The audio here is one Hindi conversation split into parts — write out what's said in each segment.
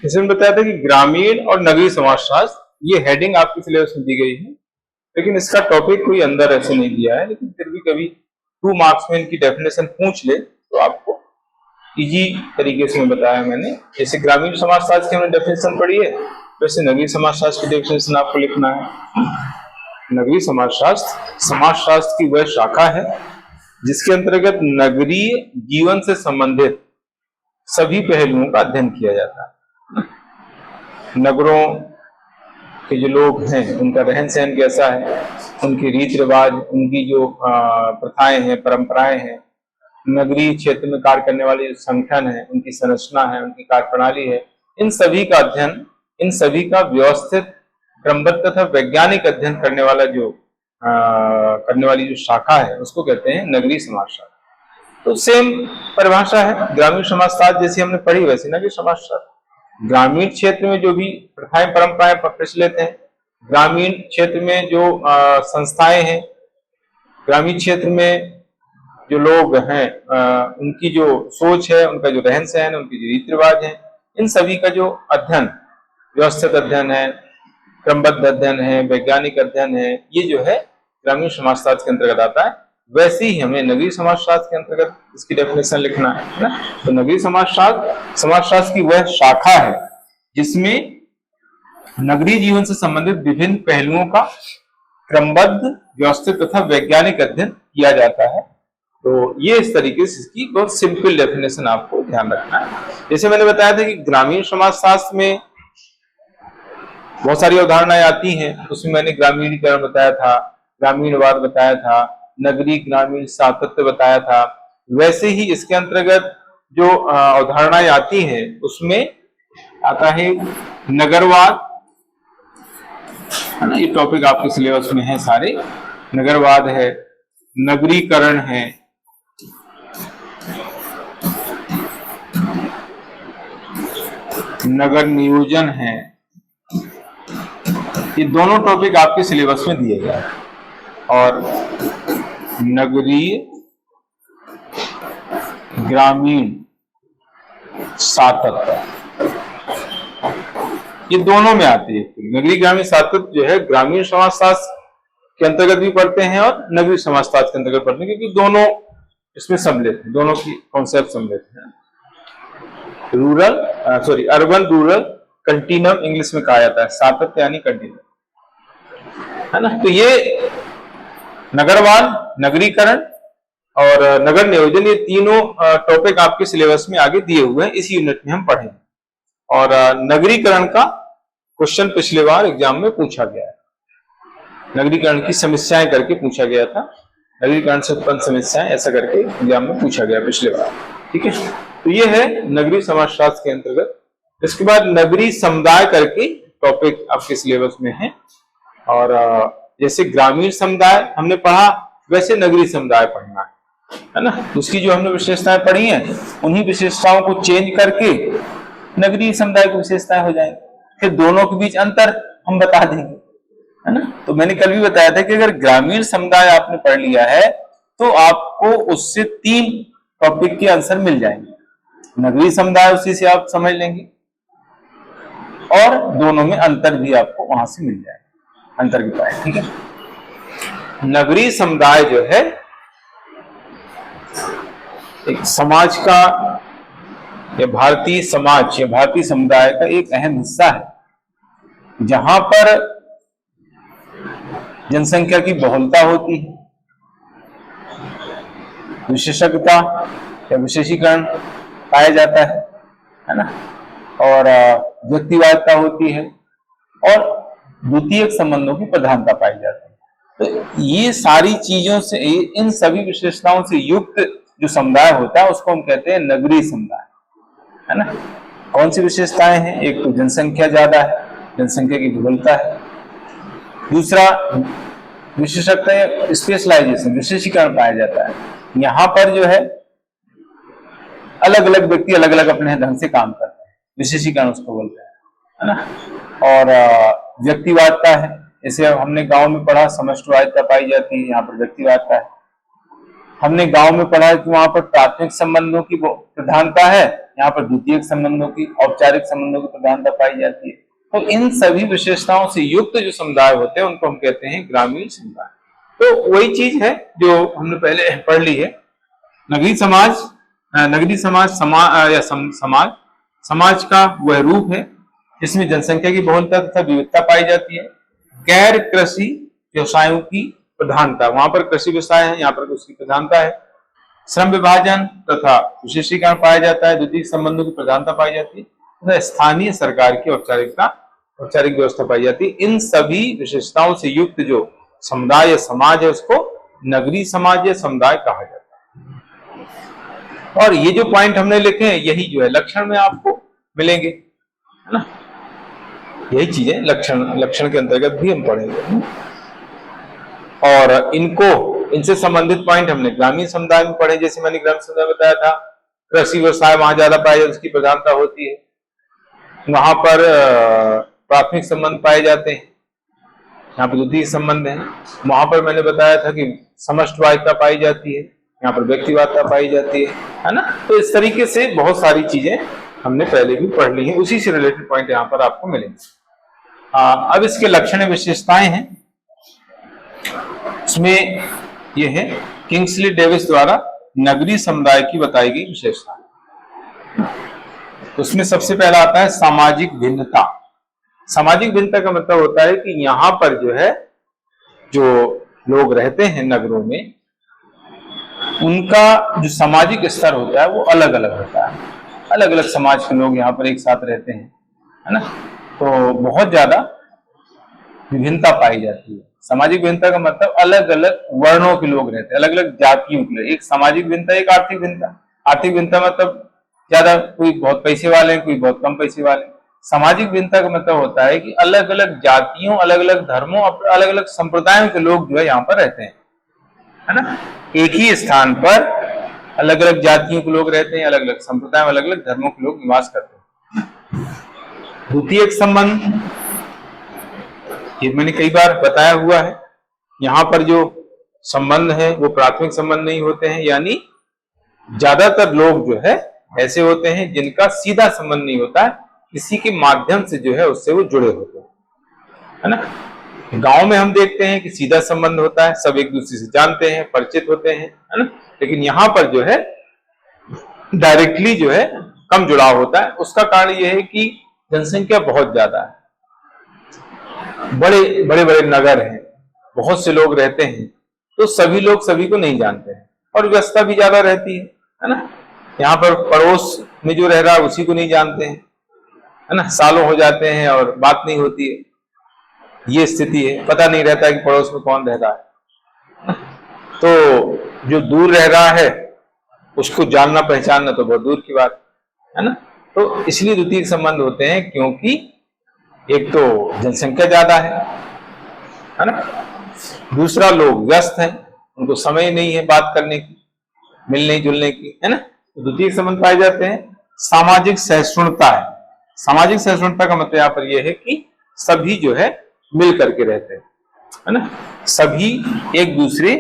इसमें बताया था कि ग्रामीण और नगरीय समाजशास्त्र, ये हेडिंग आपके सिलेबस में दी गई है, लेकिन इसका टॉपिक कोई अंदर ऐसे नहीं दिया है, लेकिन फिर भी कभी 2 मार्क्स में इनकी डेफिनेशन पूछ ले तो आपको इजी तरीके से बताया मैंने। जैसे ग्रामीण समाजशास्त्र की हमने डेफिनेशन पढ़ी है, वैसे नगरीय समाजशास्त्र की डेफिनेशन आपको लिखना है। नगरीय समाजशास्त्र समाजशास्त्र की वह शाखा है जिसके अंतर्गत नगरीय जीवन से संबंधित सभी पहलुओं का अध्ययन किया जाता है। नगरों के जो लोग हैं उनका रहन सहन कैसा है, उनके रीति रिवाज, उनकी जो प्रथाएं हैं, परंपराएं हैं, नगरीय क्षेत्र में कार्य करने वाले जो संगठन है, उनकी संरचना है, उनकी कार्य प्रणाली है, इन सभी का अध्ययन, इन सभी का व्यवस्थित, क्रमबद्ध तथा वैज्ञानिक अध्ययन करने वाली जो शाखा है उसको कहते हैं नगरीय समाजशास्त्र। तो सेम परिभाषा है, ग्रामीण समाजशास्त्र जैसी हमने पढ़ी वैसी नगरीय समाजशास्त्र। ग्रामीण क्षेत्र में जो भी प्रथाएं परंपराएं प्रचलित हैं, ग्रामीण क्षेत्र में जो संस्थाएं हैं, ग्रामीण क्षेत्र में जो लोग हैं, उनकी जो सोच है, उनका जो रहन सहन है, उनके जो रीति रिवाज है, इन सभी का जो अध्ययन, व्यवस्थित अध्ययन है, क्रमबद्ध अध्ययन है, वैज्ञानिक अध्ययन है, ये जो है ग्रामीण समाजशास्त्र के अंतर्गत आता है। वैसे ही हमें नगरीय समाजशास्त्र के अंतर्गत इसकी डेफिनेशन लिखना है ना। तो नगरीय समाजशास्त्र की वह शाखा है जिसमें नगरीय जीवन से संबंधित विभिन्न पहलुओं का क्रमबद्ध, व्यवस्थित तथा वैज्ञानिक अध्ययन किया जाता है। तो ये इस तरीके से इसकी बहुत सिंपल डेफिनेशन आपको ध्यान रखना है। जैसे मैंने बताया था कि ग्रामीण समाजशास्त्र में बहुत सारी अवधारणाएं आती हैं, उसमें मैंने ग्रामीणीकरण बताया था, ग्रामीणवाद बताया था, नगरीय ग्रामीण सातत्य बताया था। वैसे ही इसके अंतर्गत जो अवधारणाएं आती हैं उसमें आता है नगरवाद, है ना। ये टॉपिक आपके सिलेबस में है सारे। नगरवाद है, नगरीकरण है, नगर नियोजन है, ये दोनों टॉपिक आपके सिलेबस में दिए गए हैं। और नगरीय ग्रामीण सातत्य, ये दोनों में आती है। नगरीय ग्रामीण सातत्य जो है ग्रामीण समाजशास्त्र के अंतर्गत भी पढ़ते हैं और नगरीय समाजशास्त्र के अंतर्गत पढ़ते हैं, क्योंकि दोनों इसमें सम्मिलित हैं, दोनों की कॉन्सेप्ट सम्मिलित हैं। अर्बन रूरल कंटिन्यूम इंग्लिश में कहा जाता है, सातत्य यानी कंटिन्यूम, है ना। तो ये नगरवाद, नगरीकरण और नगर नियोजन, ये तीनों टॉपिक आपके सिलेबस में आगे दिए हुए हैं, इस यूनिट में हम पढ़ेंगे। और नगरीकरण का क्वेश्चन पिछले बार एग्जाम में पूछा गया है, नगरीकरण की समस्याएं करके पूछा गया था, नगरीकरण से उत्पन्न समस्याएं ऐसा करके एग्जाम में पूछा गया पिछले बार, ठीक है। तो ये है नगरीय समाजशास्त्र के अंतर्गत। इसके बाद नगरीय समुदाय करके टॉपिक आपके सिलेबस में है। और जैसे ग्रामीण समुदाय हमने पढ़ा, वैसे नगरीय समुदाय पढ़ना है ना। उसकी जो हमने विशेषताएं पढ़ी हैं, उन्हीं विशेषताओं को चेंज करके नगरीय समुदाय की विशेषताएं हो जाएंगी, फिर दोनों के बीच अंतर हम बता देंगे, है ना। तो मैंने कल भी बताया था कि अगर ग्रामीण समुदाय आपने पढ़ लिया है तो आपको उससे 3 टॉपिक के आंसर मिल जाएंगे। नगरीय समुदाय उसी से आप समझ लेंगे और दोनों में अंतर भी आपको वहां से मिल जाएगा, अंतर की पाए, ठीक है। नगरीय समुदाय जो है एक समाज का या भारतीय समाज या भारतीय समुदाय का एक अहम हिस्सा है, जहां पर जनसंख्या की बहुलता होती है, विशेषज्ञता या विशेषीकरण पाया जाता है ना, और व्यक्तिवादिता होती है और द्वितीयक संबंधों की प्रधानता पाई जाती है। तो ये सारी चीजों से, इन सभी विशेषताओं से युक्त जो समुदाय होता है उसको हम कहते हैं नगरीय समुदाय, है ना। कौन सी विशेषताएं हैं? एक तो जनसंख्या ज्यादा है, जनसंख्या की विपुलता है। दूसरा विशेषज्ञता या स्पेशलाइजेशन, विशेषीकरण पाया जाता है। यहाँ पर जो है अलग अलग व्यक्ति अलग अलग अपने ढंग से काम करते हैं, विशेषीकरण उसको बोलते हैं, है ना। और व्यक्तिवादिता है, जैसे हमने गांव में पढ़ा समष्टिवादिता पाई जाती है, यहाँ पर व्यक्तिवादिता है। हमने गांव में पढ़ा कि वहां पर प्राथमिक संबंधों की प्रधानता है यहाँ पर द्वितीयक संबंधों की, औपचारिक संबंधों की प्रधानता पाई जाती है। तो इन सभी विशेषताओं से युक्त जो समुदाय होते हैं उनको हम कहते हैं ग्रामीण समुदाय। तो वही चीज है जो हमने पहले पढ़ ली है। नगरीय समाज, नगरीय समाज समाज का वह रूप है जिसमें जनसंख्या की बहुलता तथा विविधता पाई जाती है। गैर कृषि व्यवसायों की प्रधानता, वहां पर कृषि व्यवसाय है, यहाँ पर उसकी प्रधानता है। श्रम विभाजन तथा विशेषीकरण पाया जाता है। द्वितीय संबंधों की प्रधानता पाई जाती है तथा स्थानीय सरकार की औपचारिक व्यवस्था पाई जाती है। इन सभी विशेषताओं से युक्त जो समुदाय या समाज है उसको नगरीय समाज या समुदाय कहा जाता है। और ये जो पॉइंट हमने लिखे हैं यही जो है लक्षण में आपको मिलेंगे, है ना। यही चीजें लक्षण के अंतर्गत भी हम पढ़ेंगे। और इनसे संबंधित पॉइंट हमने ग्रामीण समुदाय में पढ़े। जैसे मैंने ग्रामीण समुदाय में बताया था, कृषि व्यवसाय वहां ज्यादा पाया जाता है, उसकी प्रधानता होती है। वहां पर प्राथमिक संबंध पाए जाते हैं, यहाँ पर द्वितीय संबंध है। वहां पर मैंने बताया था कि समष्टवादिता पाई जाती है, यहाँ पर व्यक्तिवादिता पाई जाती है ना। तो इस तरीके से बहुत सारी चीजें हमने पहले भी पढ़ ली है, उसी से रिलेटेड पॉइंट यहाँ पर आपको मिलेंगे। अब इसके लक्षण विशेषताएं हैं, इसमें यह है किंग्सली डेविस द्वारा नगरीय समुदाय की बताई गई विशेषता। उसमें सबसे पहला आता है सामाजिक भिन्नता। सामाजिक भिन्नता का मतलब होता है कि यहाँ पर जो है जो लोग रहते हैं नगरों में, उनका जो सामाजिक स्तर होता है वो अलग अलग होता है। अलग अलग समाज के लोग यहाँ पर एक साथ रहते हैं, है ना। तो बहुत ज्यादा विभिन्नता पाई जाती है। सामाजिक भिन्नता का मतलब अलग अलग वर्णों के लोग रहते हैं, अलग अलग जातियों के लोग। एक सामाजिक भिन्नता, एक आर्थिक भिन्नता। आर्थिक भिन्नता मतलब ज्यादा, कोई बहुत पैसे वाले हैं, कोई बहुत कम पैसे वाले। सामाजिक भिन्नता का मतलब होता है कि अलग अलग जातियों, अलग अलग धर्मों, अलग अलग संप्रदायों के लोग जो है यहाँ पर रहते हैं, है ना। एक ही स्थान पर अलग अलग जातियों के लोग रहते हैं, अलग अलग संप्रदाय, अलग अलग धर्मों के लोग निवास करते हैं। द्वितीयक संबंध, ये मैंने कई बार बताया हुआ है। यहाँ पर जो संबंध है वो प्राथमिक संबंध नहीं होते हैं, यानी ज्यादातर लोग जो है ऐसे होते हैं जिनका सीधा संबंध नहीं होता है, किसी के माध्यम से जो है उससे वो जुड़े होते हैं, है ना। गांव में हम देखते हैं कि सीधा संबंध होता है, सब एक दूसरे से जानते हैं, परिचित होते हैं, है ना। लेकिन यहाँ पर जो है डायरेक्टली जो है कम जुड़ाव होता है। उसका कारण यह है कि जनसंख्या बहुत ज्यादा है, बड़े बड़े नगर हैं, बहुत से लोग रहते हैं, तो सभी लोग सभी को नहीं जानते हैं और व्यस्तता भी ज्यादा रहती है ना। यहाँ पर पड़ोस में जो रह रहा है उसी को नहीं जानते हैं, है ना। सालों हो जाते हैं और बात नहीं होती है, ये स्थिति है। पता नहीं रहता है कि पड़ोस में कौन रह रहा है। तो जो दूर रह रहा है उसको जानना पहचानना तो बहुत दूर की बात है ना। तो इसलिए द्वितीय संबंध होते हैं, क्योंकि एक तो जनसंख्या ज्यादा है ना। दूसरा लोग व्यस्त हैं, उनको समय नहीं है बात करने की, मिलने जुलने की, है ना। तो द्वितीय संबंध पाए जाते हैं। सामाजिक सहिष्णुता है। सामाजिक सहिष्णुता का मतलब यहाँ पर यह है कि सभी जो है मिल करके रहते हैं, है ना। सभी एक दूसरे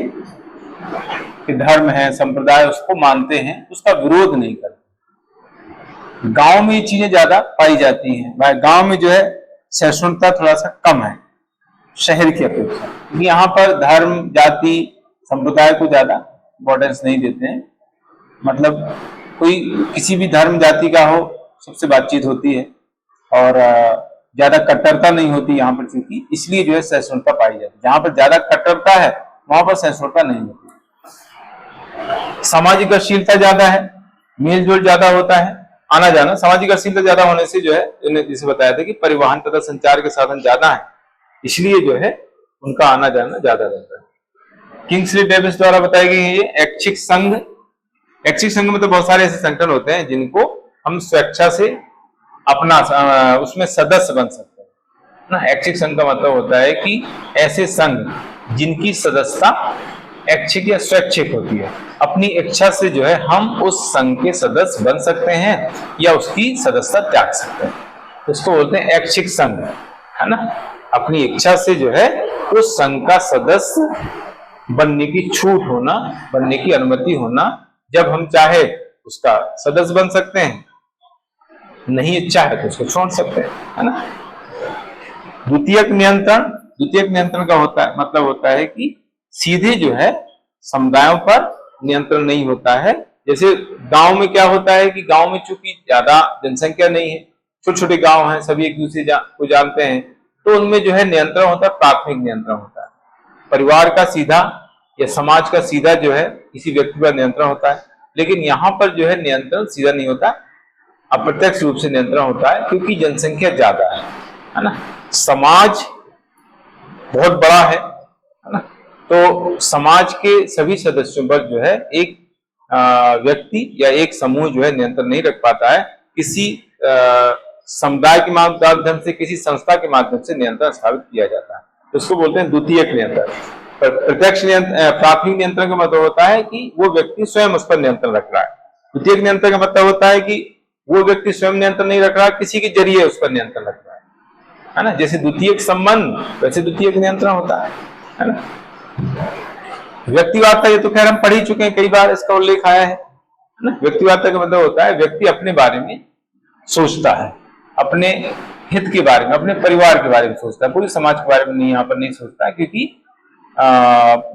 के धर्म है, संप्रदाय उसको मानते हैं, उसका विरोध नहीं करते। गांव में ये चीजें ज्यादा पाई जाती हैं। भाई गांव में जो है सहिष्णुता थोड़ा सा कम है शहर की अपेक्षा, क्योंकि यहाँ पर धर्म, जाति, संप्रदाय को ज्यादा इंपॉर्टेंस नहीं देते हैं। मतलब कोई किसी भी धर्म जाति का हो, सबसे बातचीत होती है और ज्यादा कट्टरता नहीं होती यहाँ पर, क्योंकि इसलिए जो है सहिष्णुता पाई जाती है। जहां पर ज्यादा कट्टरता है वहां पर सहिष्णुता नहीं होती। सामाजिक अश्लीलता ज्यादा है, मेल जोल ज्यादा होता है, आना जाना। सामाजिक अश्लीलता ज्यादा होने से जो है, जिसे बताया था कि परिवहन तथा संचार के साधन ज्यादा है, इसलिए जो है उनका आना जाना ज्यादा रहता है। किंग्सली डेविस द्वारा बताई गई है ये ऐच्छिक संघ। ऐच्छिक संघ में तो बहुत सारे ऐसे संगठन होते हैं जिनको हम स्वेच्छा से अपना उसमें सदस्य बन सकते हैं ना। ऐच्छिक संघ का मतलब होता है कि ऐसे संघ जिनकी सदस्यता ऐच्छिक या स्वैच्छिक होती है, अपनी इच्छा से जो है हम उस संघ के सदस्य बन सकते हैं या उसकी सदस्यता त्याग सकते हैं, उसको बोलते हैं ऐच्छिक संघ, है ना। अपनी इच्छा से जो है उस संघ का सदस्य बनने की छूट होना, बनने की अनुमति होना, जब हम चाहे उसका सदस्य बन सकते हैं नहीं इच्छा है तो उसको छोड़ सकते हैं, है ना। द्वितीयक नियंत्रण का मतलब होता है कि सीधे जो है समुदायों पर नियंत्रण नहीं होता है। जैसे गांव में क्या होता है कि गांव में चूंकि ज्यादा जनसंख्या नहीं है, छोटे छोटे गांव हैं, सभी एक दूसरे को जानते हैं, तो उनमें जो है नियंत्रण होता है, प्राथमिक नियंत्रण होता है। परिवार का सीधा या समाज का सीधा जो है किसी व्यक्ति पर नियंत्रण होता है। लेकिन यहाँ पर जो है नियंत्रण सीधा नहीं होता, अप्रत्यक्ष रूप से नियंत्रण होता है, क्योंकि जनसंख्या ज्यादा है ना। समाज बहुत बड़ा है ना। तो समाज के सभी सदस्यों पर जो है एक व्यक्ति या एक समूह जो है नियंत्रण नहीं रख पाता है। किसी समुदाय के माध्यम से, किसी संस्था के माध्यम से नियंत्रण स्थापित किया जाता है, तो उसको बोलते हैं द्वितीयक नियंत्रण। प्रत्यक्ष नियंत्रण, प्राथमिक नियंत्रण का मतलब होता है कि वो व्यक्ति स्वयं उस पर नियंत्रण रख रहा है। द्वितीयक नियंत्रण का मतलब होता है कि वो व्यक्ति स्वयं नियंत्रण नहीं रख रहा, किसी के जरिए उस पर नियंत्रण रख रहा है ना। जैसे द्वितीयक संबंध वैसे द्वितीयक नियंत्रण होता है ना। व्यक्तिवादिता, ये तो खैर हम पढ़ ही चुके हैं, कई बार इसका उल्लेख आया है ना। व्यक्तिवादिता का मतलब होता है व्यक्ति अपने बारे में सोचता है, अपने हित के बारे में, अपने परिवार के बारे में सोचता है, पूरे समाज के बारे में नहीं, यहाँ पर नहीं सोचता है, क्योंकि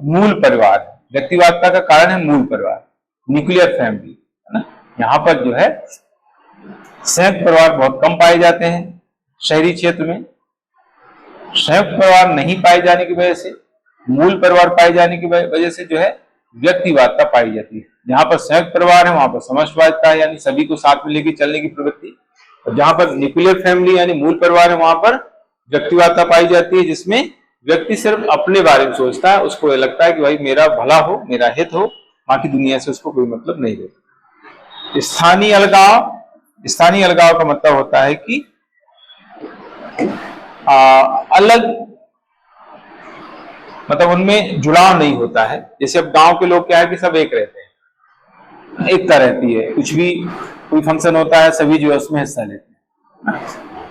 मूल परिवार है। व्यक्तिवादिता का कारण है मूल परिवार, न्यूक्लियर फैमिली, है ना। यहाँ पर जो है संयुक्त परिवार बहुत कम पाए जाते हैं। शहरी क्षेत्र में संयुक्त परिवार नहीं पाए जाने की वजह से, मूल परिवार पाए जाने की वजह से जो है व्यक्तिवादिता पाई जाती है। जहां पर संयुक्त परिवार है वहां पर समष्टवादिता है, यानी सभी को साथ में लेकर चलने की प्रवृत्ति। और जहां पर न्यूक्लियर फैमिली यानी मूल परिवार है वहां पर व्यक्तिवादिता पाई जाती है, जिसमें व्यक्ति सिर्फ अपने बारे में सोचता है। उसको लगता है कि भाई मेरा भला हो, मेरा हित हो, बाकी दुनिया से उसको कोई मतलब नहीं रहता। स्थानीय अलगाव का मतलब होता है कि अलग, मतलब उनमें जुड़ाव नहीं होता है। जैसे अब गांव के लोग क्या है कि सब एक रहते हैं, एकता रहती है, कुछ भी कोई फंक्शन होता है सभी जो है उसमें हिस्सा लेते हैं,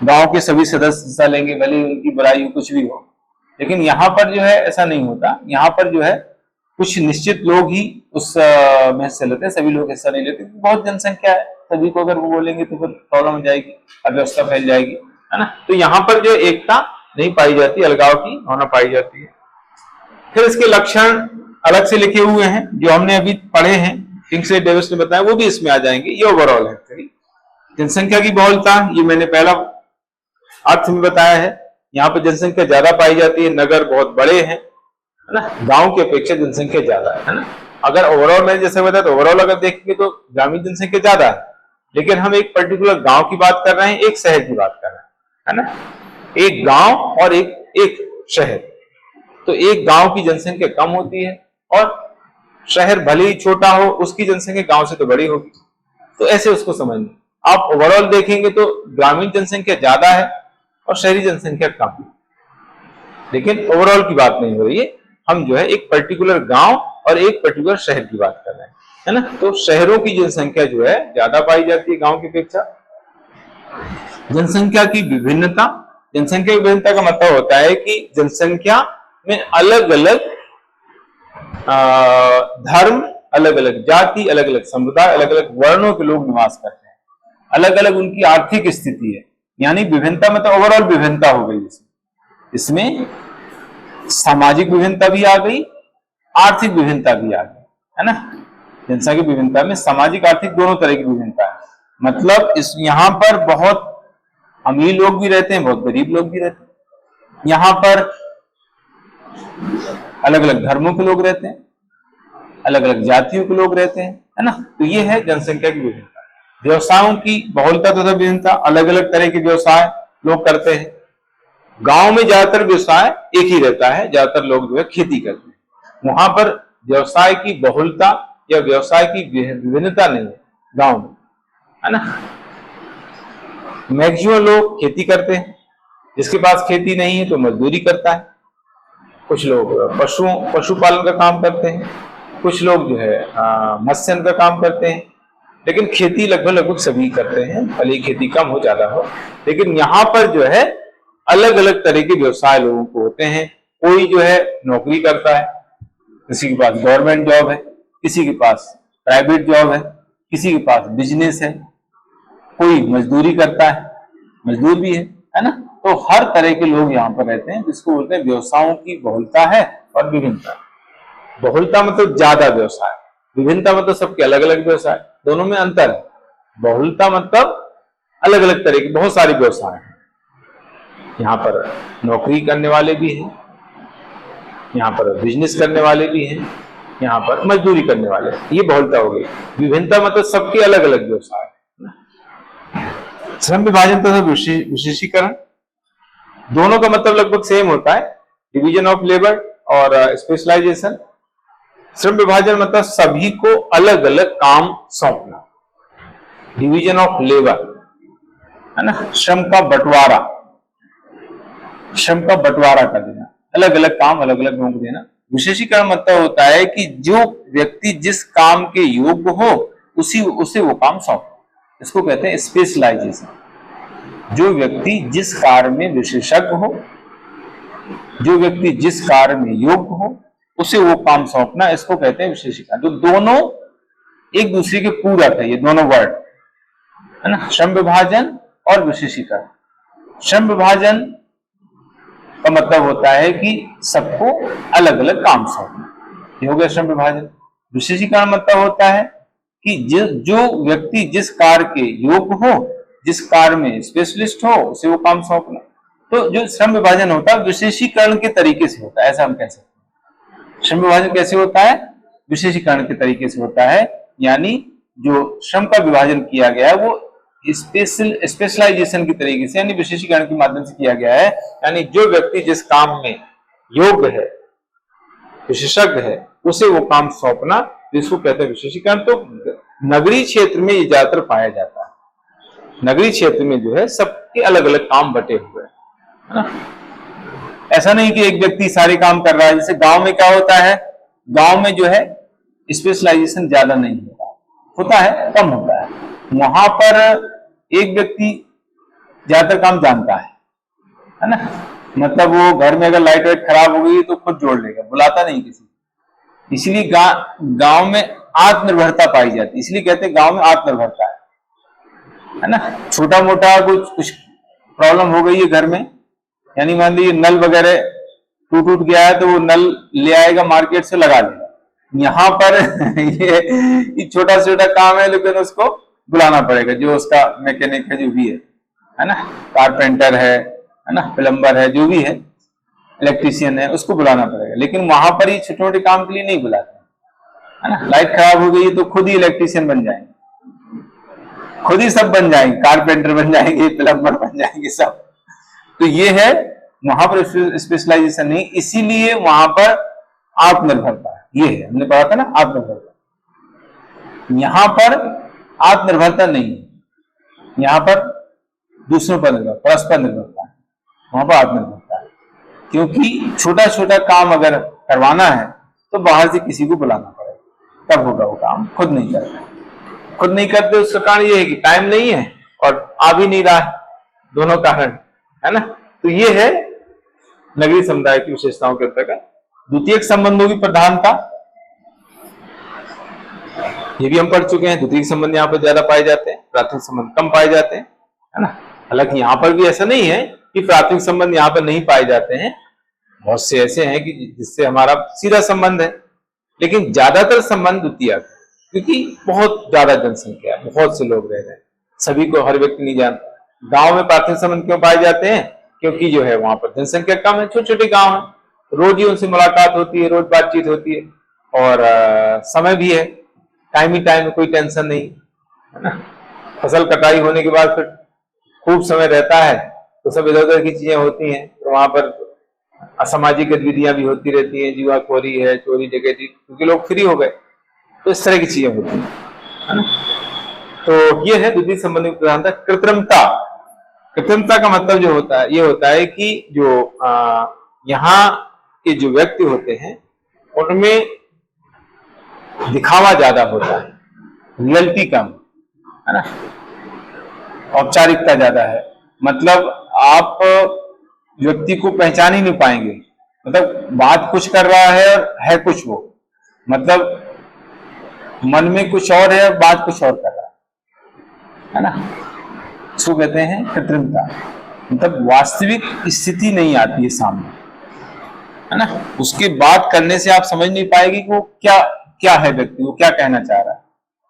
गांव के सभी सदस्य हिस्सा लेंगे, भले उनकी बुराई हो, कुछ भी हो। लेकिन यहाँ पर जो है ऐसा नहीं होता। यहाँ पर जो है कुछ निश्चित लोग ही उस में हिस्सा लेते हैं, सभी लोग हिस्सा नहीं लेते। बहुत जनसंख्या है, सभी को अगर वो बोलेंगे तो फिर प्रॉब्लम हो जाएगी, अव्यवस्था फैल जाएगी, है ना। तो यहाँ पर जो एकता नहीं पाई जाती, अलगाव की भावना पाई जाती है। फिर इसके लक्षण अलग से लिखे हुए हैं जो हमने अभी पढ़े हैं, किंग्सले डेविस ने बताया, वो भी इसमें आ जाएंगे। ये ओवरऑल है जनसंख्या की बहुलता, ये मैंने पहला अर्थ में बताया है। यहाँ पर जनसंख्या ज्यादा पाई जाती है, नगर बहुत बड़े हैं, है ना, गांव की अपेक्षा जनसंख्या ज्यादा है ना। अगर ओवरऑल मैंने जैसे बताया तो ओवरऑल अगर देखेंगे तो ग्रामीण जनसंख्या ज्यादा है, लेकिन हम एक पर्टिकुलर गांव की बात कर रहे हैं, एक शहर की बात कर रहे हैं, है ना। एक गांव और एक शहर, तो एक गांव की जनसंख्या कम होती है और शहर भले ही छोटा हो उसकी जनसंख्या गांव से तो बड़ी होगी। तो ऐसे उसको समझना। आप ओवरऑल देखेंगे तो ग्रामीण जनसंख्या ज्यादा है और शहरी जनसंख्या कम है, लेकिन ओवरऑल की बात नहीं हो रही है। हम जो है एक पर्टिकुलर गांव और एक पर्टिकुलर शहर की बात कर रहे हैं, है ना। तो शहरों की जनसंख्या जो है ज्यादा पाई जाती है गांव की अपेक्षा। जनसंख्या की विभिन्नता, जनसंख्या की विभिन्नता का मतलब होता है कि जनसंख्या में अलग अलग धर्म, अलग अलग जाति, अलग अलग समुदाय, अलग अलग वर्णों के लोग निवास करते हैं, अलग अलग उनकी आर्थिक स्थिति है। यानी विभिन्नता मतलब ओवरऑल विभिन्नता हो गई। इसमें सामाजिक विभिन्नता भी आ गई, आर्थिक विभिन्नता भी आ गई, है ना। जनसंख्या की विभिन्नता में सामाजिक आर्थिक दोनों तरह की विभिन्नता है। मतलब इस यहाँ पर बहुत अमीर लोग भी रहते हैं, बहुत गरीब लोग भी रहते हैं। यहाँ पर अलग अलग धर्मों के लोग रहते हैं, अलग अलग जातियों के लोग रहते हैं, है ना। तो ये है जनसंख्या की विभिन्नता। व्यवसायों की बहुलता तथा विभिन्नता, अलग अलग तरह के व्यवसाय लोग करते हैं। गांव में ज्यादातर व्यवसाय एक ही रहता है, ज्यादातर लोग जो है खेती करते हैं। वहां पर व्यवसाय की बहुलता या व्यवसाय की विभिन्नता नहीं है गांव में, है ना। मैक्सिमम लोग खेती करते हैं, जिसके पास खेती नहीं है तो मजदूरी करता है। कुछ लोग पशुपालन का काम करते हैं, कुछ लोग जो है मत्स्य का काम करते हैं। लेकिन खेती लगभग सभी करते हैं, भले ही खेती कम हो ज्यादा हो। लेकिन यहाँ पर जो है अलग अलग तरह के व्यवसाय लोगों को होते हैं। कोई जो है नौकरी करता है, किसी के पास गवर्नमेंट जॉब है, किसी के पास प्राइवेट जॉब है, किसी के पास बिजनेस है, कोई मजदूरी करता है, मजदूर भी है ना। तो हर तरह के लोग यहाँ पर रहते हैं, जिसको बोलते हैं व्यवसायों की बहुलता है और विभिन्नता। बहुलता मतलब ज्यादा व्यवसाय, विभिन्नता मतलब सबके अलग अलग व्यवसाय, दोनों में अंतर है। बहुलता मतलब अलग अलग तरह के बहुत सारे व्यवसाय हैं। यहाँ पर नौकरी करने वाले भी हैं, यहाँ पर बिजनेस करने वाले भी हैं, यहाँ पर मजदूरी करने वाले, ये बहुलता हो गई। विभिन्नता मतलब सबके अलग अलग व्यवसाय। श्रम विभाजन तथा विशेषीकरण दोनों का मतलब लगभग सेम होता है, डिवीजन ऑफ लेबर और स्पेशलाइजेशन। श्रम विभाजन मतलब सभी को अलग अलग काम सौंपना, डिवीजन ऑफ लेबर है ना, श्रम का बंटवारा, श्रम का बंटवारा कर देना, अलग अलग काम अलग अलग लोगों को देना। विशेषीकरण मतलब होता है कि जो व्यक्ति जिस काम के योग्य हो उसे वो काम सौंपना, इसको कहते हैं स्पेशलाइजेशन। जो व्यक्ति जिस कार्य में विशेषज्ञ हो, जो व्यक्ति जिस कार्य में योग्य हो उसे वो काम सौंपना, इसको कहते हैं विशेषीकरण। तो दोनों एक दूसरे के पूरक है, ये दोनों वर्ड है ना, श्रम विभाजन और विशेषीकरण। श्रम विभाजन का मतलब होता है कि सबको अलग अलग काम सौंपना, ये हो गया श्रम विभाजन। विशेषीकरण मतलब होता है कि जो व्यक्ति जिस कार्य के योग्य हो, जिस कार्य में स्पेशलिस्ट हो, उसे वो काम सौंपना। तो जो श्रम विभाजन होता है विशेषीकरण के तरीके से होता है, ऐसा हम कह सकते हैं। श्रम विभाजन कैसे होता है? विशेषीकरण के तरीके से होता है, यानी जो श्रम का विभाजन किया गया है वो स्पेशलाइजेशन के तरीके से, यानी विशेषीकरण के माध्यम से किया गया है। यानी जो व्यक्ति जिस काम में योग्य है, विशेषज्ञ है, उसे वो काम सौंपना, जिसको कहते हैं विशेषीकरण। तो नगरीय क्षेत्र में ये ज्यादातर पाया जाता है। नगरीय क्षेत्र में जो है सबके अलग अलग काम बटे हुए है ना, ऐसा नहीं कि एक व्यक्ति सारे काम कर रहा है। जैसे गांव में क्या होता है, गांव में जो है स्पेशलाइजेशन ज्यादा नहीं होता है, कम होता है। वहां पर एक व्यक्ति ज्यादातर काम जानता है ना, मतलब वो घर में अगर लाइट वाइट खराब हो गई तो खुद जोड़ लेगा, बुलाता नहीं किसी। इसलिए गांव में आत्मनिर्भरता पाई जाती है, इसलिए कहते हैं गांव में आत्मनिर्भरता है ना। छोटा मोटा कुछ प्रॉब्लम हो गई है घर में, यानी मान लीजिए नल वगैरह टूट गया है, तो वो नल ले आएगा मार्केट से, लगा लेगा। यहाँ पर ये छोटा छोटा काम है, लेकिन उसको बुलाना पड़ेगा, जो उसका मैकेनिक है, जो भी है ना, कारपेंटर है ना, प्लम्बर है, जो भी है, इलेक्ट्रीशियन है, उसको बुलाना पड़ेगा। लेकिन वहां पर ही छोटे मोटे काम के लिए नहीं बुलाते है ना। लाइट खराब हो गई तो खुद ही इलेक्ट्रीशियन बन जाएंगे, खुद ही सब बन जाएंगे, कारपेंटर बन जाएंगे, प्लम्बर बन जाएंगे सब। तो ये है, वहां पर स्पेशलाइजेशन नहीं, इसीलिए वहां पर आत्मनिर्भरता है। ये है, हमने पढ़ा था ना आत्मनिर्भरता। यहां पर आत्मनिर्भरता नहीं है, यहां पर दूसरों पर निर्भर, परस्पर निर्भरता है, वहां पर आत्मनिर्भरता है। क्योंकि छोटा छोटा काम अगर करवाना है तो बाहर से किसी को बुलाना पड़ेगा, तब होगा वो काम, खुद नहीं करते। खुद नहीं करते उसका कारण ये है कि टाइम नहीं है और आ भी नहीं रहा है, दोनों कारण है ना। तो ये है नगरीय समुदाय की विशेषताओं के अंतर्गत। द्वितीयक संबंधों की प्रधानता, ये भी हम पढ़ चुके हैं। द्वितीयक संबंध यहाँ पर ज्यादा पाए जाते हैं, प्राथमिक संबंध कम पाए जाते हैं है ना। हालांकि यहाँ पर भी ऐसा नहीं है कि प्राथमिक संबंध यहाँ पर नहीं पाए जाते हैं, बहुत से ऐसे हैं कि जिससे हमारा सीधा संबंध है, लेकिन ज्यादातर संबंध द्वितीयक, क्योंकि बहुत ज्यादा जनसंख्या है, बहुत से लोग रह रहे हैं, सभी को हर व्यक्ति नहीं जानता। गांव में प्राथमिक संबंध क्यों पाए जाते हैं? क्योंकि जो है वहां पर जनसंख्या कम है, छोटे छोटे गांव है, रोज ही उनसे मुलाकात होती है, रोज बातचीत होती है, और समय भी है, टाइम ही टाइम में, कोई टेंशन नहीं है ना। फसल कटाई होने के बाद फिर खूब समय रहता है, तो सब इधर उधर की चीजें होती हैं, तो वहां पर असामाजिक गतिविधियां भी होती रहती हैं, जुआखोरी है, चोरी डकैती, क्योंकि लोग फ्री हो गए, तो इस तरह की चीजें होती हैं है ना। तो ये है द्वितीय संबंध की प्रधानता। कृत्रिमता, कृत्रिमता का मतलब जो होता है, ये होता है कि जो यहाँ के जो व्यक्ति होते हैं उनमें दिखावा ज्यादा होता है, रियलिटी कम है ना, औपचारिकता ज्यादा है। मतलब आप व्यक्ति को पहचान ही नहीं पाएंगे, मतलब बात कुछ कर रहा है और है कुछ वो, मतलब मन में कुछ और है और बात कुछ और कर रहा है ना। इसको कहते हैं कृत्रिमता, मतलब वास्तविक स्थिति नहीं आती है सामने, है ना। उसके बात करने से आप समझ नहीं पाएगी कि वो क्या क्या है, व्यक्ति वो क्या कहना चाह रहा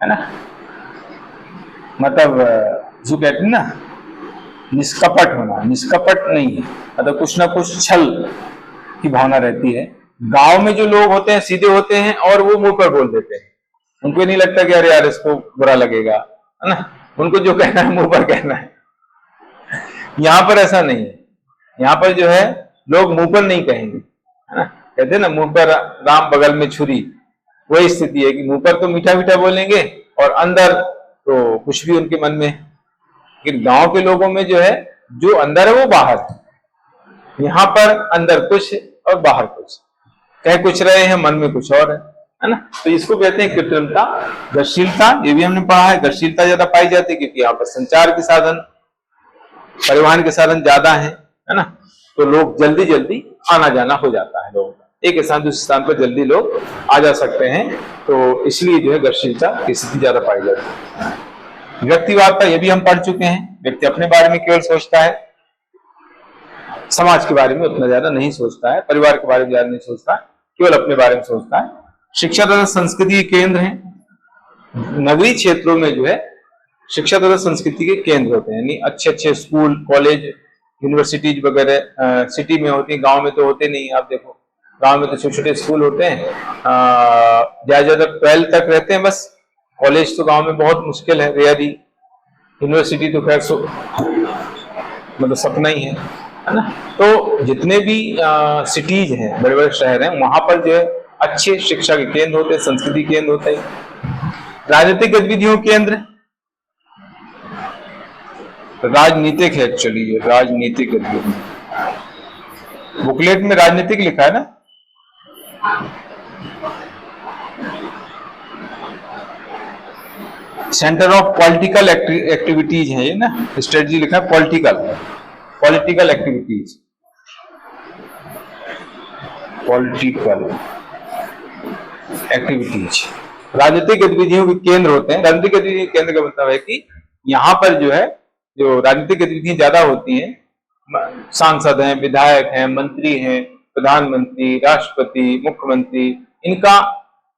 है ना। मतलब जो कहते हैं ना निष्कपट होना, निष्कपट नहीं है, मतलब कुछ ना कुछ छल की भावना रहती है। गांव में जो लोग होते हैं सीधे होते हैं और वो मुंह पर बोल देते हैं, उनको नहीं लगता कि अरे यार इसको बुरा लगेगा, है ना, उनको जो कहना है मुंह पर कहना है। यहाँ पर ऐसा नहीं है, यहाँ पर जो है लोग मुंह पर नहीं कहेंगे, है ना। कहते हैं ना मुंह पर राम बगल में छुरी, वही स्थिति है कि मुंह पर तो मीठा मीठा बोलेंगे और अंदर तो कुछ भी उनके मन में है। लेकिन गांव के लोगों में जो है, जो अंदर है वो बाहर है, यहाँ पर अंदर कुछ और बाहर कुछ, कह कुछ रहे हैं मन में कुछ और है ना। तो इसको कहते हैं कृत्रिमता। गतिशीलता, ये भी हमने पढ़ा है, गतिशीलता ज्यादा पाई जाती है क्योंकि यहाँ पर संचार के साधन, परिवहन के साधन ज्यादा है ना। तो लोग जल्दी जल्दी आना जाना हो जाता है, लोगों का एक स्थान दूसरे स्थान पर जल्दी लोग आ जा सकते हैं, तो इसलिए जो है गतिशीलता की स्थिति ज्यादा पाई जाती है। व्यक्तिवादता, ये भी हम पढ़ चुके हैं, व्यक्ति अपने बारे में केवल सोचता है, समाज के बारे में उतना ज्यादा नहीं सोचता है, परिवार के बारे में ज्यादा नहीं सोचता, केवल अपने बारे में सोचता है। शिक्षा तथा संस्कृति के केंद्र हैं। नगरीय क्षेत्रों में जो है शिक्षा तथा संस्कृति के केंद्र होते हैं, यानी अच्छे अच्छे स्कूल, कॉलेज, यूनिवर्सिटीज वगैरह सिटी में होती है, गांव में तो होते नहीं। आप देखो गांव में तो छोटे छोटे स्कूल होते हैं, ज्यादा 12th तक रहते हैं बस। कॉलेज तो गांव में बहुत मुश्किल है, रेयर ही। यूनिवर्सिटी तो खैर मतलब सपना ही है ना। तो जितने भी सिटीज हैं, बड़े बड़े शहर हैं, वहां पर जो है अच्छे शिक्षा के केंद्र होते हैं, संस्कृति केंद्र होते हैं। राजनीतिक गतिविधियों केंद्र, राजनीतिक है एक्चुअली, ये राजनीतिक गतिविधि, बुकलेट में राजनीतिक लिखा है ना। सेंटर ऑफ पॉलिटिकल एक्टिविटीज है ये ना, स्ट्रेटजी लिखा है पॉलिटिकल एक्टिविटीज, राजनीतिक गतिविधियों के केंद्र होते हैं। राजनीतिक गतिविधियों के केंद्र का मतलब है कि यहाँ पर जो है, जो राजनीतिक गतिविधियां ज्यादा होती हैं, सांसद हैं, विधायक हैं, मंत्री हैं, प्रधानमंत्री, राष्ट्रपति, मुख्यमंत्री, इनका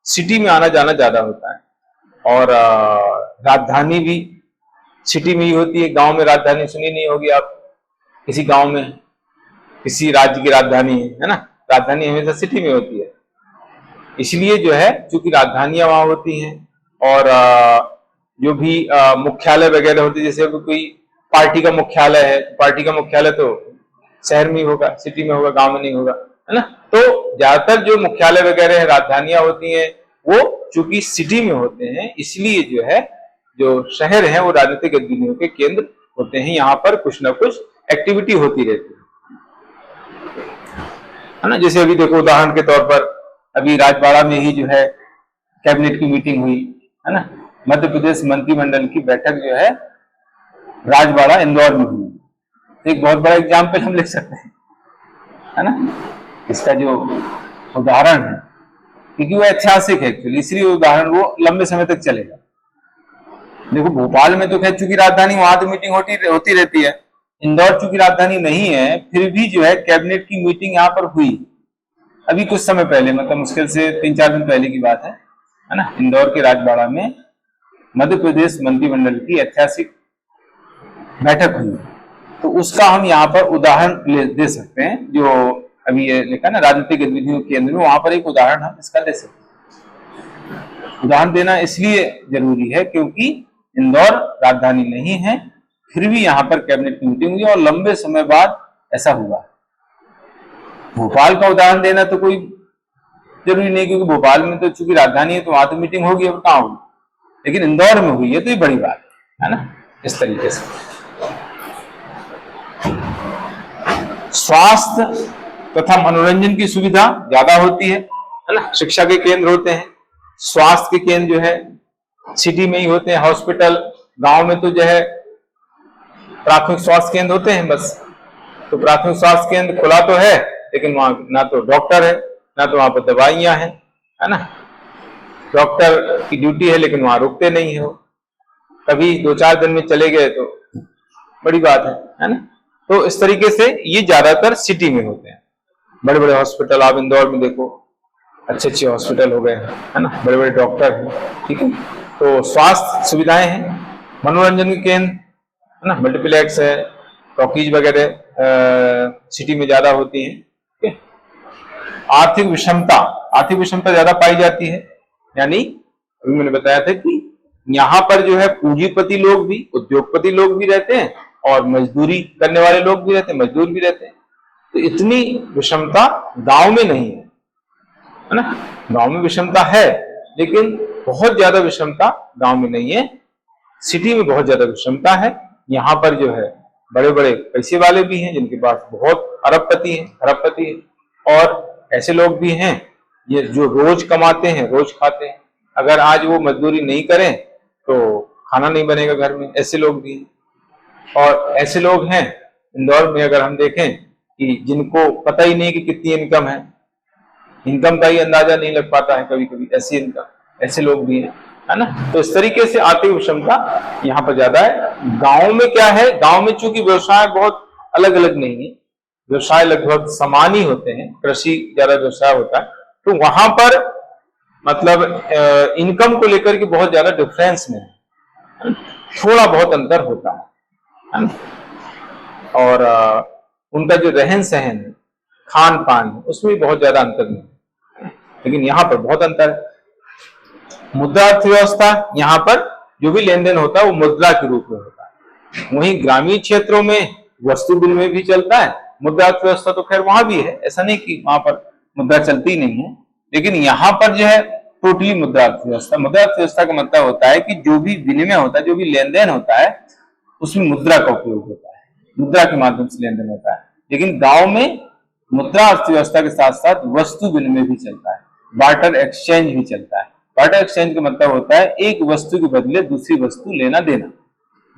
सिटी में आना जाना ज्यादा होता है। और राजधानी भी सिटी में ही होती है। गांव में राजधानी सुनी नहीं होगी आप, किसी गांव में किसी राज्य की राजधानी है ना, राजधानी हमेशा सिटी में होती है। इसलिए जो है चूंकि राजधानियां वहां होती हैं और जो भी मुख्यालय वगैरह होते हैं, जैसे कोई पार्टी का मुख्यालय है, पार्टी का मुख्यालय तो शहर में ही होगा, सिटी में होगा, गांव में नहीं होगा, है ना। तो ज्यादातर जो मुख्यालय वगैरह है, राजधानियां होती हैं, वो चूंकि सिटी में होते हैं, इसलिए जो है जो शहर है वो राजनीतिक गतिविधियों के केंद्र होते हैं। यहाँ पर कुछ ना कुछ एक्टिविटी होती रहती है ना। जैसे अभी देखो उदाहरण के तौर पर अभी राजवाड़ा में ही जो है कैबिनेट की मीटिंग हुई, है ना। मध्य प्रदेश मंत्रिमंडल की बैठक जो है राजवाड़ा इंदौर में हुई। एक बहुत बड़ा एग्जाम्पल हम लिख सकते हैं, है ना, इसका जो उदाहरण है, क्योंकि वो ऐतिहासिक है एक्चुअली, इसलिए उदाहरण वो लंबे समय तक चलेगा। देखो भोपाल में तो खैर चूंकि राजधानी, वहां तो मीटिंग होती रहती है। इंदौर चूंकि राजधानी नहीं है, फिर भी जो है कैबिनेट की मीटिंग यहाँ पर हुई अभी कुछ समय पहले, मतलब मुश्किल से 3-4 दिन पहले की बात है ना। इंदौर के राजवाड़ा में मध्य प्रदेश मंत्रिमंडल की ऐतिहासिक बैठक हुई, तो उसका हम यहाँ पर उदाहरण दे सकते हैं। जो अभी ये लिखा ना राजनीतिक गतिविधियों के केंद्र में, वहां पर एक उदाहरण हम इसका दे सकते हैं। उदाहरण देना इसलिए जरूरी है क्योंकि इंदौर राजधानी नहीं है, फिर भी यहाँ पर कैबिनेट की मीटिंग हुई और लंबे समय बाद ऐसा हुआ। भोपाल का उदाहरण देना तो कोई जरूरी नहीं, क्योंकि भोपाल में तो चूंकि राजधानी है तो वहां तो मीटिंग होगी, अब कहाँ होगी, लेकिन इंदौर में हुई है तो ये बड़ी बात है ना। इस तरीके से स्वास्थ्य तथा मनोरंजन की सुविधा ज्यादा होती है ना। शिक्षा के केंद्र होते हैं, स्वास्थ्य के केंद्र जो है सिटी में ही होते हैं, हॉस्पिटल। गांव में तो जो है प्राथमिक स्वास्थ्य केंद्र होते हैं बस। तो प्राथमिक स्वास्थ्य केंद्र खुला तो है, लेकिन वहां ना तो डॉक्टर है, ना तो वहां पर दवाइयां हैं, है ना। डॉक्टर की ड्यूटी है लेकिन वहां रुकते नहीं है, कभी 2-4 दिन में चले गए तो बड़ी बात है ना। तो इस तरीके से ये ज्यादातर सिटी में होते हैं। बड़े बड़े हॉस्पिटल आप इंदौर में देखो, अच्छे अच्छे हॉस्पिटल हो गए हैं, है ना, बड़े बड़े डॉक्टर हैं, ठीक है। तो स्वास्थ्य सुविधाएं हैं, मनोरंजन के केंद्र, है ना, मल्टीप्लेक्स है, टॉकीज वगैरह सिटी में ज्यादा होती हैं, ठीक है। आर्थिक विषमता ज्यादा पाई जाती है, यानी अभी मैंने बताया था कि यहाँ पर जो है पूंजीपति लोग भी, उद्योगपति लोग भी रहते हैं और मजदूरी करने वाले लोग भी रहते हैं, मजदूर भी रहते हैं। तो इतनी विषमता गांव में नहीं है ना। गांव में विषमता है लेकिन बहुत ज्यादा विषमता गांव में नहीं है, सिटी में बहुत ज्यादा विषमता है। यहाँ पर जो है बड़े बड़े पैसे वाले भी हैं जिनके पास बहुत अरबपति है, और ऐसे लोग भी हैं ये जो रोज कमाते हैं, रोज खाते हैं। अगर आज वो मजदूरी नहीं करें तो खाना नहीं बनेगा घर में, ऐसे लोग भी हैं। और ऐसे लोग हैं इंदौर में, अगर हम देखें कि जिनको पता ही नहीं कि कितनी इनकम है, इनकम का ही अंदाजा नहीं लग पाता है कभी कभी, ऐसी इनकम, ऐसे लोग भी हैं, है ना। तो इस तरीके से आर्थिक विषमता यहाँ पर ज्यादा है। गांव में क्या है, गांव में चूंकि व्यवसाय बहुत अलग अलग नहीं है, व्यवसाय लगभग समान ही होते हैं, कृषि ज्यादा व्यवसाय होता है, तो वहां पर मतलब इनकम को लेकर के बहुत ज्यादा डिफरेंस नहीं है, थोड़ा बहुत अंतर होता है ना। और उनका जो रहन सहन, खान पान, उसमें बहुत ज्यादा अंतर नहीं है, लेकिन यहाँ पर बहुत अंतर है। मुद्रा अर्थव्यवस्था, यहाँ पर जो भी लेन देन होता है वो मुद्रा के रूप में होता है। वहीं ग्रामीण क्षेत्रों में वस्तु विनिमय भी चलता है। मुद्रा अर्थव्यवस्था तो खैर वहां भी है, ऐसा नहीं कि वहां पर मुद्रा चलती नहीं है, लेकिन यहाँ पर जो है टोटली मुद्रा अर्थव्यवस्था। मुद्रा अर्थव्यवस्था का मतलब होता है कि जो भी विनिमय होता है, जो भी लेन देन होता है, उसमें मुद्रा का उपयोग होता है, मुद्रा के माध्यम से लेन देन होता है। लेकिन गांव में मुद्रा अर्थव्यवस्था के साथ साथ वस्तु विनिमय भी चलता है, बार्टर एक्सचेंज भी चलता है। बार्टर एक्सचेंज का मतलब होता है एक वस्तु के बदले दूसरी वस्तु लेना देना।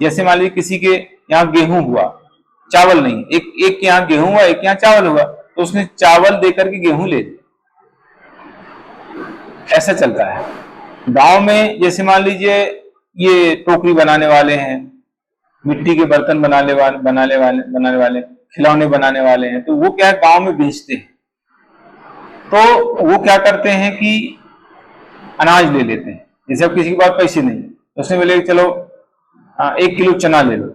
जैसे मान लीजिए किसी के यहाँ गेहूं हुआ, चावल नहीं, एक के यहाँ गेहूं हुआ, एक के यहाँ चावल हुआ, तो उसने चावल देकर के गेहूं ले लिया, ऐसा चलता है। गांव में जैसे मान लीजिए ये टोकरी बनाने वाले हैं, मिट्टी के बर्तन बनाने वाले, खिलौने बनाने वाले हैं, तो वो क्या है, गांव में बेचते हैं। तो वो क्या करते हैं कि अनाज ले लेते हैं। जैसे अब किसी के पास पैसे नहीं, तो उसने बोले चलो 1 किलो चना ले लो,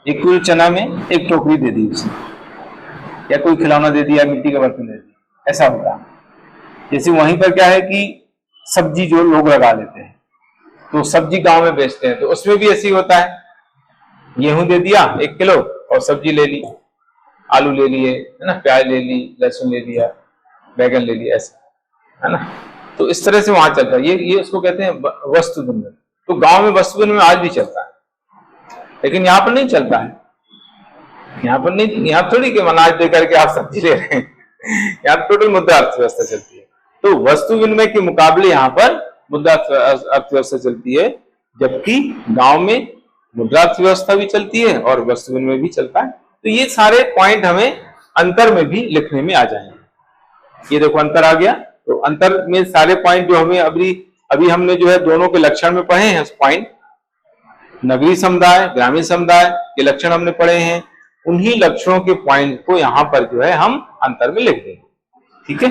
1 किलो चना में एक टोकरी दे दी उसने, या कोई खिलौना दे दिया, मिट्टी का बर्तन दे दिया, ऐसा होता है। जैसे वहीं पर क्या है कि सब्जी जो लोग लगा लेते हैं, तो सब्जी गांव में बेचते हैं, तो उसमें भी ऐसे ही होता है, गेहूं दे दिया 1 किलो और सब्जी ले ली, आलू ले लिए, है ना, प्याज ले ली, लहसुन ले लिया, बैगन ले लिया, ऐसा, है ना। तो इस तरह से वहां चलता है, ये उसको कहते हैं वस्तु विनिमय। तो गांव में वस्तु विनिमय आज भी चलता है, लेकिन यहाँ पर नहीं चलता है। यहाँ पर नहीं, यहाँ थोड़ी कि अनाज दे करके आप सब्जी ले रहे हैं, यहाँ टोटल मुद्रा अर्थव्यवस्था चलती है। तो वस्तु विनिमय के मुकाबले यहाँ पर मुद्रा अर्थव्यवस्था चलती है, जबकि गांव में मुद्रा अर्थव्यवस्था भी चलती है और वस्तु विनिमय भी चलता है। तो ये सारे पॉइंट हमें अंतर में भी लिखने में आ जाएंगे। ये देखो अंतर आ गया, तो अंतर में सारे पॉइंट जो हमें अभी हमने जो है दोनों के लक्षण में पढ़े हैं पॉइंट, नगरीय समुदाय, ग्रामीण समुदाय के लक्षण हमने पढ़े हैं, उन्हीं लक्षणों के पॉइंट को यहाँ पर जो है हम अंतर में लिख देंगे, ठीक है।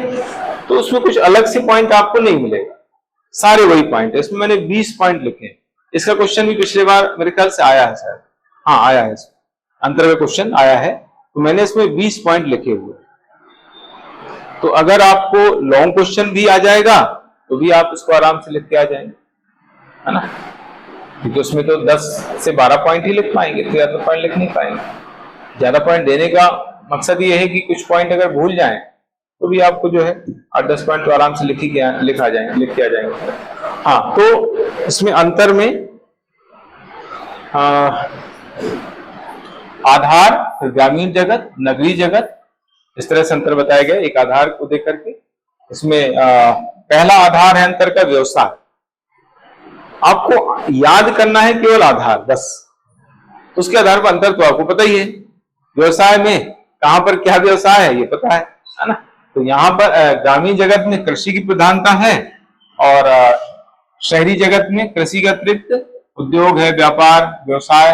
तो उसमें कुछ अलग से पॉइंट आपको नहीं मिलेगा, सारे वही पॉइंट है। इसमें मैंने 20 पॉइंट लिखे हैं। इसका क्वेश्चन भी पिछले बार मेरे ख्याल से आया है शायद, हाँ आया है, अंतर का क्वेश्चन आया है, तो मैंने इसमें 20 पॉइंट लिखे हुए। तो अगर आपको लॉन्ग क्वेश्चन भी आ जाएगा तो भी आप उसको आराम से लिख के आ जाएंगे, है ना, क्योंकि उसमें तो 10 से 12 पॉइंट ही लिख पाएंगे, तो ज्यादा पॉइंट लिख नहीं पाएंगे। ज्यादा पॉइंट देने का मकसद ये है कि कुछ पॉइंट अगर भूल जाएं तो भी आपको जो है 8-10 पॉइंट तो आराम से लिख के आ जाएंगे। हाँ, तो इसमें अंतर में आधार, ग्रामीण जगत, नगरीय जगत, इस तरह से अंतर बताया गया एक आधार को देख करके। इसमें पहला आधार है अंतर का व्यवसाय। आपको याद करना है केवल आधार, बस उसके आधार पर अंतर तो आपको पता ही है। व्यवसाय में कहां पर क्या व्यवसाय है ये पता है ना। तो यहाँ पर ग्रामीण जगत में कृषि की प्रधानता है और शहरी जगत में कृषि के अतिरिक्त उद्योग है, व्यापार, व्यवसाय,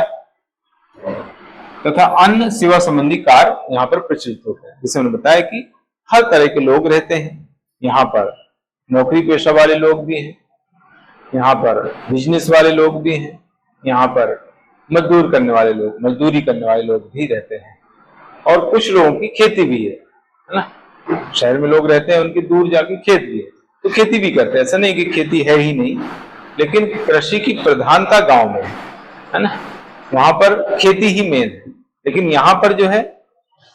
तथा अन्य सेवा संबंधी कार्य यहाँ पर प्रचलित होते हैं। जैसे मैंने बताया कि हर तरह के लोग रहते हैं यहाँ पर, नौकरी पेशा वाले लोग भी हैं, यहाँ पर बिजनेस वाले लोग भी हैं, यहाँ पर मजदूर करने वाले लोग, मजदूरी करने वाले लोग भी रहते हैं, और कुछ लोगों की खेती भी है ना। शहर में लोग रहते हैं, उनके दूर जाके खेत भी है, तो खेती भी करते हैं। ऐसा नहीं कि खेती है ही नहीं, लेकिन कृषि की प्रधानता गांव में है ना, वहां पर खेती ही मेन है। लेकिन यहाँ पर जो है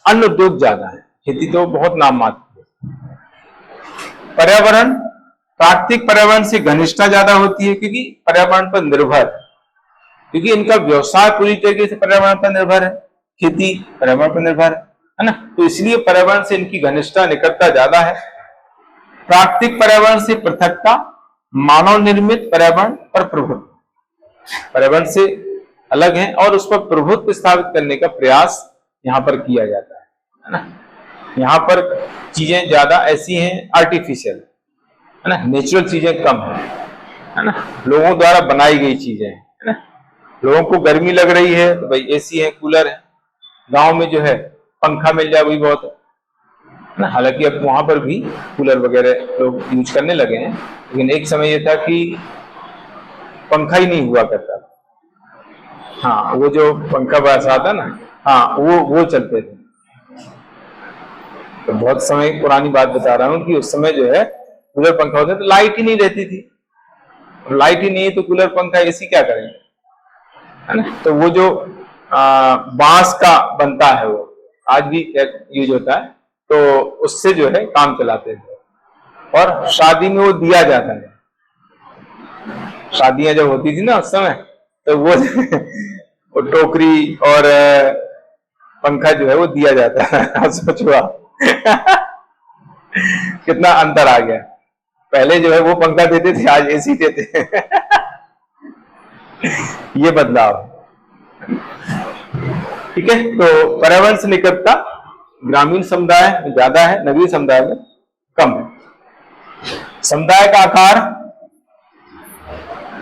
अन्न उद्योग ज्यादा है, खेती तो बहुत नाम मात्र है। पर्यावरण, प्राकृतिक पर्यावरण से घनिष्ठता ज्यादा होती है, क्योंकि पर्यावरण पर निर्भर है, क्योंकि इनका व्यवसाय पूरी तरीके से पर्यावरण पर निर्भर है, खेती पर्यावरण पर निर्भर है ना, तो इसलिए पर्यावरण से इनकी घनिष्ठता निकटता ज्यादा है। प्राकृतिक पर्यावरण से पृथकता, मानव निर्मित पर्यावरण पर प्रभुत्व, पर्यावरण से अलग है और उस पर प्रभुत्व स्थापित करने का प्रयास यहाँ पर किया जाता है ना। यहाँ पर चीजें ज्यादा ऐसी हैं आर्टिफिशियल, है ना, नेचुरल चीजें कम है ना, लोगों द्वारा बनाई गई चीजें है ना। लोगों को गर्मी लग रही है तो भाई एसी है, कूलर है, गांव में जो है पंखा मिल जाए वही बहुत है ना। हालांकि अब वहां पर भी कूलर वगैरह लोग यूज करने लगे हैं, लेकिन एक समय ये था कि पंखा ही नहीं हुआ करता। हाँ, वो जो पंखा बस आता ना, हाँ वो चलते थे। तो बहुत समय पुरानी बात बता रहा हूँ कि उस समय जो है कूलर पंखा होता तो लाइट ही नहीं रहती थी, लाइट ही नहीं है तो कूलर पंखा एसी क्या करेंगे, है ना। तो वो जो बांस का बनता है वो आज भी यूज होता है, तो उससे जो है काम चलाते थे। और शादी में वो दिया जाता है, शादियां जब होती थी ना उस समय, तो वो टोकरी और पंखा जो है वो दिया जाता है। सोचो आप कितना अंतर आ गया, पहले जो है वो पंखा देते थे, आज एसी देते हैं। ये बदलाव, ठीक है। तो पर्यावरण से निकटता ग्रामीण समुदाय में ज्यादा है, नगरीय समुदाय में कम है। समुदाय का आकार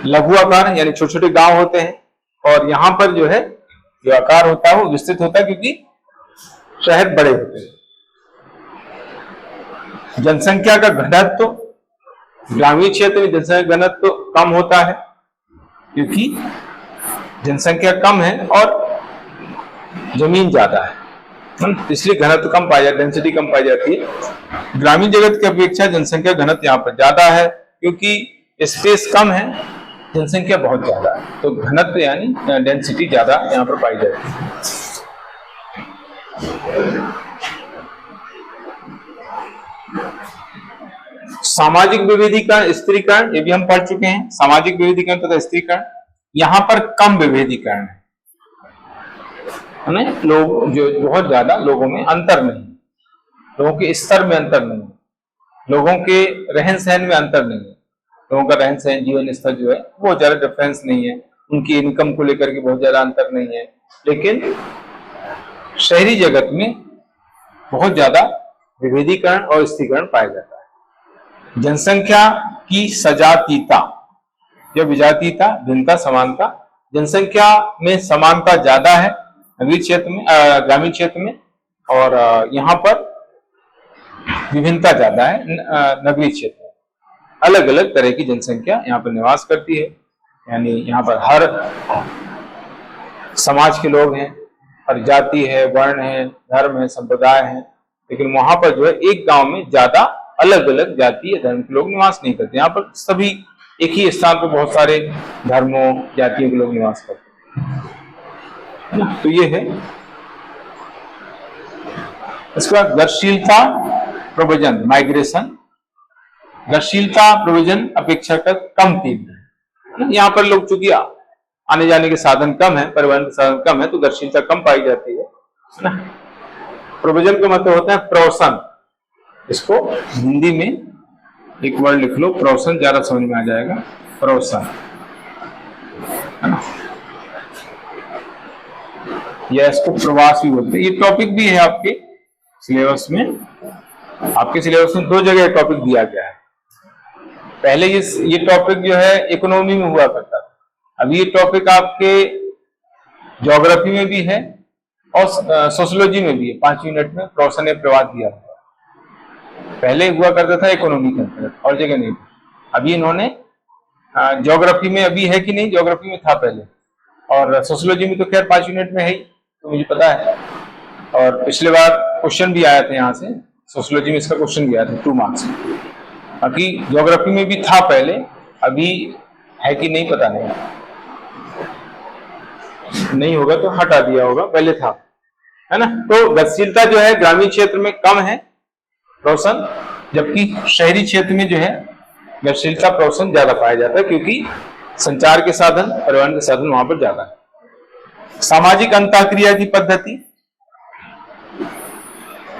लघु आकार, यानी छोटे छोटे गांव होते हैं, और यहां पर जो है जो आकार होता है वो विस्तृत होता है, क्योंकि शहर बड़े होते हैं। जनसंख्या का घनत्व, ग्रामीण क्षेत्र में जनसंख्या घनत्व कम होता है, क्योंकि जनसंख्या कम है और जमीन ज्यादा है, इसलिए घनत्व कम पाया जाता है, डेंसिटी कम पाई जाती है। ग्रामीण जगत की अपेक्षा जनसंख्या घनत्व यहाँ पर ज्यादा है, क्योंकि स्पेस कम है, जनसंख्या बहुत ज्यादा है, तो घनत्व यानी डेंसिटी ज्यादा यहाँ पर पाई जाती है। सामाजिक विभेदीकरण, स्त्रीकरण, ये भी हम पढ़ चुके हैं। सामाजिक विभेदीकरण तथा स्त्रीकरण, यहाँ पर कम विभेदीकरण है ना, लोग जो बहुत ज्यादा लोगों में अंतर नहीं, लोगों के स्तर में अंतर नहीं, लोगों के रहन सहन में अंतर नहीं है, लोगों का रहन सहन जीवन स्तर जो है वो ज्यादा डिफरेंस नहीं है, उनकी इनकम को लेकर के बहुत ज्यादा अंतर नहीं है। लेकिन शहरी जगत में बहुत ज्यादा विभेदीकरण और स्त्रीकरण पाया जाता है। जनसंख्या की सजातीयता या विजातीयता, भिन्नता, समानता, जनसंख्या में समानता ज्यादा है नगरीय क्षेत्र में, ग्रामीण क्षेत्र में, और यहाँ पर विभिन्नता ज्यादा है नगरीय क्षेत्र में। अलग अलग तरह की जनसंख्या यहाँ पर निवास करती है, यानी यहाँ पर हर समाज के लोग हैं, हर जाति है, वर्ण है, धर्म है, संप्रदाय है, लेकिन वहां पर जो है एक गांव में ज्यादा अलग अलग जाति या धर्म के लोग निवास नहीं करते। यहाँ पर सभी एक ही स्थान पर बहुत सारे धर्मों जातियों के लोग निवास करते हैं। तो ये है। इसका गतिशीलता प्रव्रजन, माइग्रेशन, गतिशीलता प्रव्रजन अपेक्षाकृत कम तीव्र है। यहाँ पर लोग चूंकि आने जाने के साधन कम है, परिवहन के साधन कम है, तो गतिशीलता कम पाई जाती है ना। प्रव्रजन का मतलब होता है प्रवसन, इसको हिंदी में एक वर्ड लिख लो, प्रवसन, ज्यादा समझ में आ जाएगा, प्रवसन, है ना, या इसको प्रवास भी बोलते हैं। ये टॉपिक भी है आपके सिलेबस में, आपके सिलेबस में 2 जगह टॉपिक दिया गया है। पहले ये टॉपिक जो है इकोनॉमी में हुआ करता था, अभी ये टॉपिक आपके ज्योग्राफी में भी है और सोशियोलॉजी में भी है 5 यूनिट में प्रवसन या प्रवाद दिया हुआ। पहले हुआ करता था इकोनॉमी के अंतर्गत, और जगह नहीं। अभी इन्होंने ज्योग्राफी में अभी है कि नहीं, ज्योग्राफी में था पहले, और सोशियोलॉजी में तो खैर 5 यूनिट में है ही, तो मुझे पता है। और पिछले बार क्वेश्चन भी आया था यहाँ से, सोशियोलॉजी में इसका क्वेश्चन भी आया था 2 मार्क्स। बाकी ज्योग्राफी में भी था पहले, अभी है कि नहीं पता नहीं, नहीं होगा तो हटा दिया होगा, पहले था, है ना। तो गतिशीलता जो है ग्रामीण क्षेत्र में कम है प्रवसन, जबकि शहरी क्षेत्र में जो है गतिशीलता प्रवसन ज्यादा पाया जाता है, क्योंकि संचार के साधन, परिवहन के साधन वहां पर ज्यादा है। सामाजिक अंतःक्रिया की पद्धति,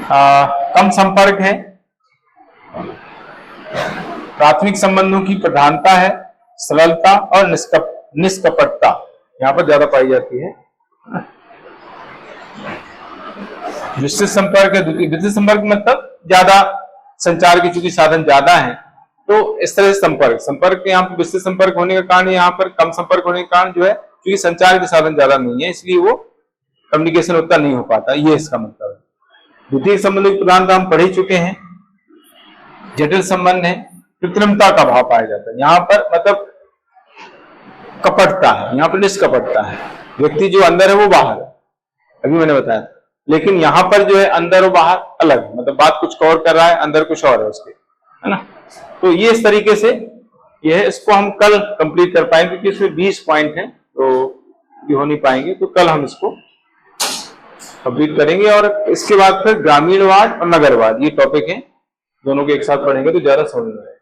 कम संपर्क है, प्राथमिक संबंधों की प्रधानता है, सरलता और निष्कपटता यहाँ पर ज्यादा पाई जाती है। विस्तृत संपर्क है, विस्तृत संपर्क मतलब ज्यादा संचार के चूंकि साधन ज्यादा है, तो इस तरह से संपर्क यहाँ पर विस्तृत संपर्क होने का कारण, यहाँ पर कम संपर्क होने का कारण जो है क्योंकि संचार के साधन ज्यादा नहीं है, इसलिए वो कम्युनिकेशन उतना नहीं हो पाता, ये इसका मतलब है। द्वितीय संबंधों की प्रधानता हम पढ़ ही चुके हैं। जटिल संबंध है, कृत्रिमता का भाव पाया जाता है, यहाँ पर मतलब कपटता है, यहाँ पर निष्कपटता है, व्यक्ति जो अंदर है वो बाहर है, अभी मैंने बताया। लेकिन यहाँ पर जो है अंदर और बाहर अलग, मतलब बात कुछ और कर रहा है, अंदर कुछ और है उसके, है ना। तो ये इस तरीके से ये है, इसको हम कल कंप्लीट कर पाएंगे क्योंकि इसमें 20 पॉइंट हैं, तो ये हो नहीं पाएंगे, तो कल हम इसको कंप्लीट करेंगे। और इसके बाद फिर ग्रामीणवाद और नगरवाद, ये टॉपिक है, दोनों के एक साथ पढ़ेंगे तो ज्यादा समझ में आएगा।